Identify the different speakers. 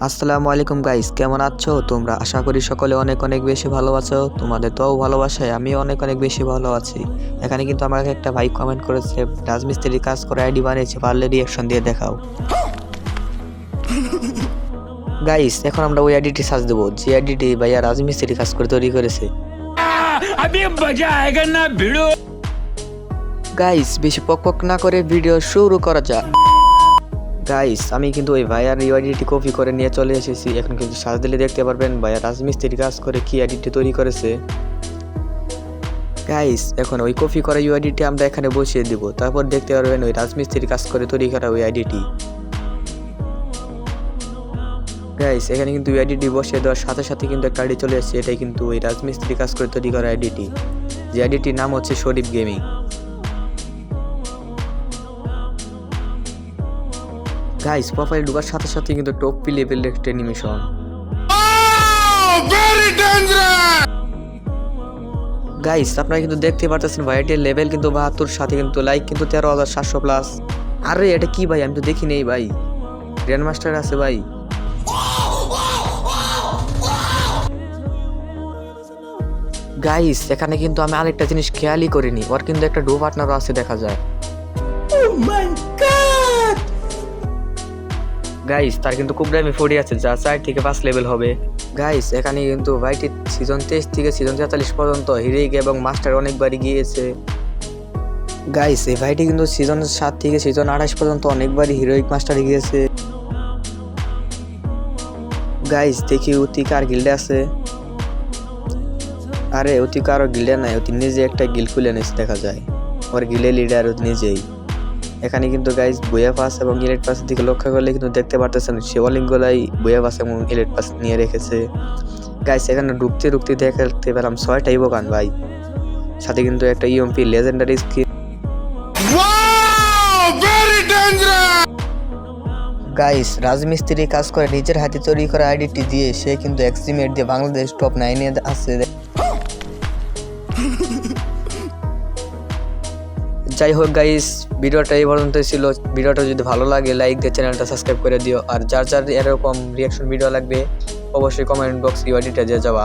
Speaker 1: আসসালামু আলাইকুম গাইস, কেমন আছো তোমরা? আশা করি সকলে অনেক অনেক বেশি ভালো আছো। তোমাদের তো ভালোবাসায় আমি অনেক অনেক বেশি ভালো আছি। এখানে কিন্তু আমাকে একটা ভাই কমেন্ট করেছে, রাজমিস্ত্রি কাজ করে আইডি বানিয়েছে, পারলে রিয়াকশন দিয়ে দেখাও। গাইস, এখন আমরা ওই আইডিটি সার্চ দেবো যে আইডিটি ভাইয়া রাজমিস্ত্রি কাজ করে তৈরি করেছে। গাইস, বেশি পক না করে ভিডিও শুরু করা যাক। গাইস, আমি কিন্তু ওই ভাইয়ার ইউআইডিটি কপি করে নিয়ে চলে এসেছি। এখন কিন্তু সার্চ দিলে দেখতে পারবেন ভাইয়া রাজমিস্ত্রি কাজ করে কি আইডিটি তৈরি করেছে। গাইস, এখন ওই কপি করা ইউআইডিটি আমরা এখানে বসিয়ে দিব, তারপর দেখতে পারবেন ওই রাজমিস্ত্রি কাজ করে তৈরি করা ওই আইডিটি। গাইস, এখানে কিন্তু ইউআইডিটি বসিয়ে দেওয়ার সাথে সাথে কিন্তু একটা আইডি চলে এসেছে। এটাই কিন্তু ওই রাজমিস্ত্রি কাজ করে তৈরি করা আইডিটি, যে আইডিটির নাম হচ্ছে শরীফ গেমিং। গাইস, প্রোফাইল ঢোকার সাথে সাথে কিন্তু টপ লেভেলের একটা অ্যানিমেশন। গাইস, আপনারা কিন্তু দেখতে পারতেছেন ভাইটির লেভেল কিন্তু 72, সাথে কিন্তু লাইক কিন্তু 13,700 প্লাস। আরে এটা কি ভাই, আমি তো দেখি নেই ভাই, গ্র্যান্ড মাস্টার আছে ভাই। গাইস, এখানে কিন্তু আমি আরেকটা জিনিস খেয়ালই করিনি, ওর কিন্তু একটা ডো পার্টনারও আছে দেখা যায়। গাইস, তার কিন্তু খুব দামি ফোর্টি আছে, যা 4 থেকে 5 লেভেল হবে। গাইস, এখানে কিন্তু ভাইটি সিজন 23 থেকে সিজন 43 পর্যন্ত হিরোইক এবং মাস্টার অনেকবারই গিয়েছে। গাইস, এই ভাইটি কিন্তু সিজন 7 থেকে সিজন 28 পর্যন্ত অনেকবারই হিরোইক মাস্টার গিয়েছে। গাইস, দেখি অতি কার গিল্ডে আছে। আরে অতি কারো গিল্ডে নাই, অতি নিজে একটা গিল্ড খুলে নিয়েছে দেখা যায়। ওর গিল্ডে লিডার নিজেই। এখানে কিন্তু গাইস বইয়া পাস এবং ইলেট পাসের দিকে লক্ষ্য করলে কিন্তু দেখতে পারতেছেন সে অলিঙ্গলাই বইয়া পাস এবং ইলেট পাস নিয়ে রেখেছে। গাইস, এখানে ঢুকতে দেখতে পেলাম 6টা ইভোগান ভাই, সাথে কিন্তু একটা ইএমপি লেজেন্ডারি স্কিন। গাইস, রাজমিস্ত্রি কাজ করে নিজের হাতে তৈরি করা আইডিটি দিয়ে সে কিন্তু এক্সিমেট দিয়ে বাংলাদেশ টপ 9-এ আছে। যাই হোক গাইস, ভিডিওটা এই পর্যন্ত ছিল। ভিডিওটা যদি ভালো লাগে লাইক দিয়ে চ্যানেলটা সাবস্ক্রাইব করে দিও, আর যার এরকম রিয়াকশন ভিডিও লাগবে অবশ্যই কমেন্ট বক্স ইউআইডিটা দিয়ে যাওয়া।